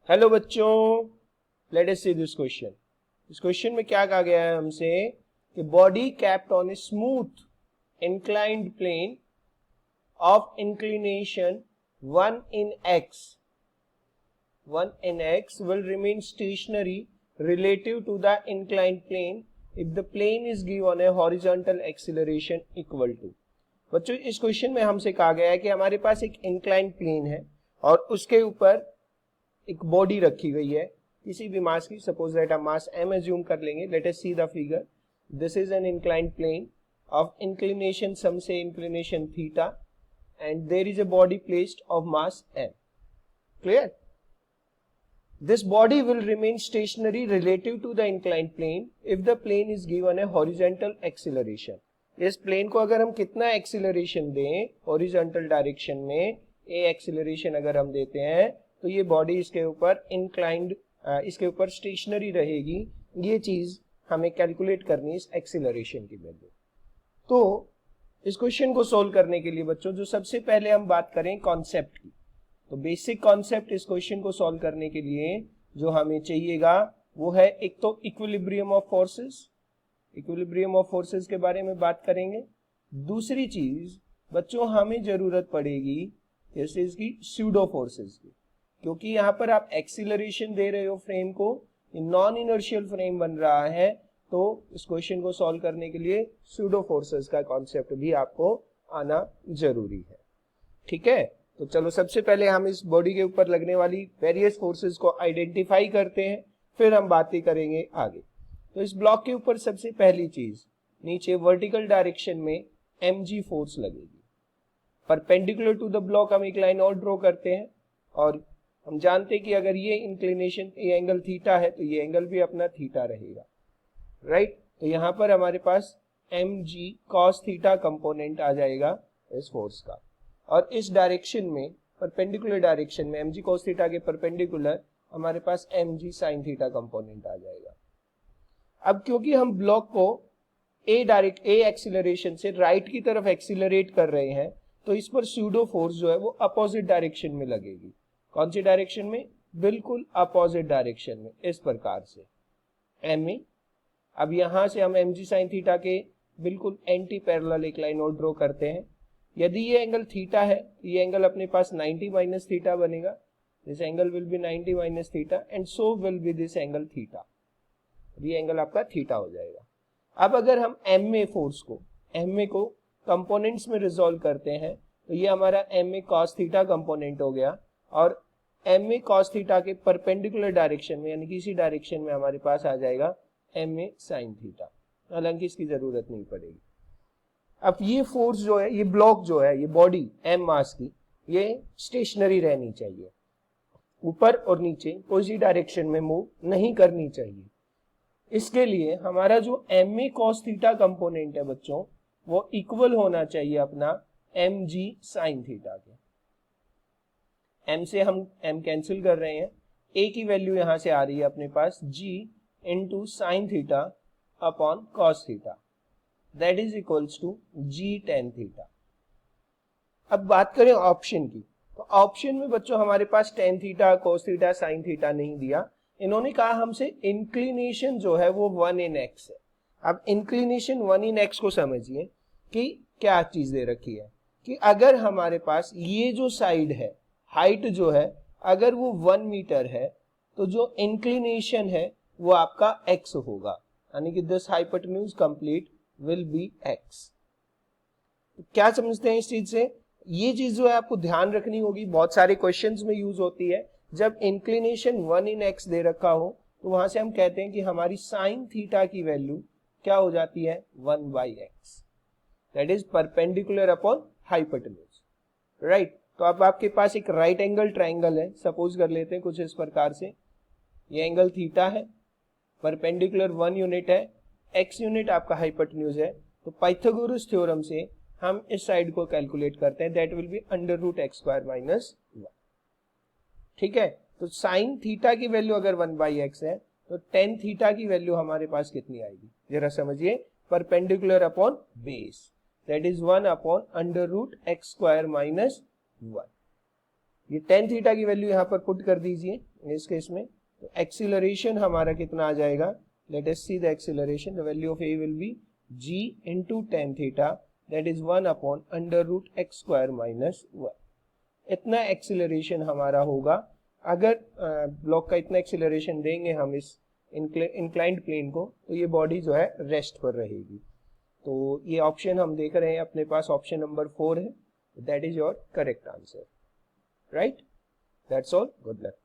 Hello बच्चों, let us see this question. इस question में क्या कहा गया है हमसे कि body kept on a smooth inclined plane of inclination 1 in x will remain stationary relative to the inclined plane if the plane is given a horizontal acceleration equal to। बच्चों इस क्वेश्चन में हमसे कहा गया है कि हमारे पास एक इंक्लाइंड प्लेन है और उसके ऊपर एक बॉडी रखी गई है किसी भी मास की। सपोज दैट हम मास m एज्यूम कर लेंगे। Let us see the figure. This is an inclined plane of inclination, some से inclination theta, and there is a body placed of mass m। Clear? This body will remain stationary relative to the inclined plane if the plane is given a horizontal acceleration। इस plane को अगर हम कितना acceleration दें horizontal direction में, a acceleration अगर हम देते हैं तो ये बॉडी इसके ऊपर इंक्लाइंड, इसके ऊपर स्टेशनरी रहेगी। ये चीज हमें कैलकुलेट करनी है इस एक्सीलरेशन की वैल्यू। तो इस क्वेश्चन को सोल्व करने के लिए बच्चों जो सबसे पहले हम बात करें कॉन्सेप्ट की, तो बेसिक कॉन्सेप्ट इस क्वेश्चन को सॉल्व करने के लिए जो हमें चाहिएगा वो है एक तो equilibrium of forces. Equilibrium of forces के बारे में बात करेंगे। दूसरी चीज बच्चों हमें जरूरत पड़ेगी जैसे इसकी स्यूडो फोर्सेस की, क्योंकि यहाँ पर आप एक्सीलरेशन दे रहे हो फ्रेम को, नॉन इनर्शियल फ्रेम बन रहा है, तो इस क्वेश्चन को सॉल्व करने के लिए स्यूडो फोर्सेस का कॉन्सेप्ट भी आपको आना जरूरी है। ठीक है, तो चलो सबसे पहले हम इस बॉडी के ऊपर लगने वाली वेरियस फोर्सेस को आइडेंटिफाई करते हैं, फिर हम बातें करेंगे आगे। तो इस ब्लॉक के ऊपर सबसे पहली चीज, नीचे वर्टिकल डायरेक्शन में mg फोर्स लगेगी। परपेंडिकुलर टू द ब्लॉक हम एक लाइन और ड्रॉ करते हैं और हम जानते हैं कि अगर ये इंक्लिनेशन, ये एंगल थीटा है तो ये एंगल भी अपना थीटा रहेगा। राइट? तो यहां पर हमारे पास mg cos थीटा कंपोनेंट आ जाएगा इस फोर्स का, और इस डायरेक्शन में, परपेंडिकुलर डायरेक्शन में mg cos थीटा के परपेंडिकुलर हमारे पास mg sin थीटा कंपोनेंट आ जाएगा। अब क्योंकि हम ब्लॉक को a एक्सीलरेशन से राइट की तरफ एक्सीलरेट कर रहे हैं, तो इस पर स्यूडो फोर्स जो है वो अपोजिट डायरेक्शन में लगेगी। कौन सी डायरेक्शन में? बिल्कुल अपोजिट डायरेक्शन में, इस प्रकार से ma। अब यहां से हम mg sin थीटा के बिल्कुल एंटी पैरेलल एक लाइन और ड्रॉ करते हैं। यदि ये एंगल थीटा है तो ये एंगल अपने पास 90 माइनस थीटा बनेगा। This angle will be 90 minus theta and so will be this angle theta. ये एंगल आपका थीटा हो जाएगा। अब अगर हम ma फोर्स को, ma को कंपोनेंट्स में रिजॉल्व करते हैं तो ये हमारा ma cos थीटा कंपोनेंट हो गया, और ma cos थीटा के परपेंडिकुलर डायरेक्शन में यानी कि इसी डायरेक्शन में हमारे पास आ जाएगा ma sin थीटा। हालांकि इसकी जरूरत नहीं पड़ेगी। अब ये फोर्स जो है, ये ब्लॉक जो है, ये बॉडी m मास की, ये स्टेशनरी रहनी चाहिए, ऊपर और नीचे कोई सी डायरेक्शन में मूव नहीं करनी चाहिए। इसके लिए हमारा जो ma cos थीटा कंपोनेंट है बच्चों, वो इक्वल होना चाहिए अपना mg sin थीटा के। m से हम m कैंसिल कर रहे हैं, a की वैल्यू यहां से आ रही है अपने पास g into sine theta upon cos theta, that is equals to g tan theta. अब बात करें ऑप्शन की, तो ऑप्शन में बच्चों हमारे पास tan theta, cos theta, sin theta नहीं दिया। इन्होंने कहा हमसे इंक्लिनेशन जो है वो 1 in x है। अब इंक्लिनेशन 1 in x को समझिए कि क्या चीज दे रखी है कि अगर हमारे पास ये जो साइड है, हाइट जो है, अगर वो 1 मीटर है तो जो इंक्लिनेशन है वो आपका x होगा, यानी कि this hypotenuse complete will be x। तो क्या समझते हैं इस चीज से? ये चीज जो है आपको ध्यान रखनी होगी, बहुत सारे क्वेश्चंस में यूज होती है। जब इंक्लिनेशन 1 in x दे रखा हो तो वहां से हम कहते हैं कि हमारी साइन थीटा की वैल्यू क्या हो जाती है? 1/x, that is perpendicular upon hypotenuse. Right? तो अब आपके पास एक राइट एंगल ट्राइंगल है, सपोज कर लेते हैं कुछ इस प्रकार से। ये एंगल थीटा है, परपेंडिकुलर 1 यूनिट है, x यूनिट आपका हाइपोटेन्यूज है। तो पाइथागोरस थ्योरम से हम इस साइड को कैलकुलेट करते हैं, दैट विल बी √x² - 1। ठीक है, तो साइन थीटा की वैल्यू अगर 1/x है तो tan थीटा की वैल्यू हमारे पास कितनी आएगी जरा समझिए? Perpendicular upon base, that is 1 upon √x² - 1। ये tan थीटा की वैल्यू यहाँ पर पुट कर दीजिए इस केस में, तो एक्सीलरेशन हमारा कितना आ जाएगा, let us see the acceleration, the value of a will be g into tan theta, that is 1 upon under root x square minus 1। इतना एक्सीलरेशन हमारा होगा अगर ब्लॉक का इतना एक्सीलरेशन देंगे हम इस इंक्लाइंड प्लेन को, तो ये बॉडी जो है रेस्ट पर रहेगी। तो ये ऑप्शन हम देख रहे हैं अपने पास, ऑप्शन नंबर 4 है, that is your correct answer, right. That's all, good luck.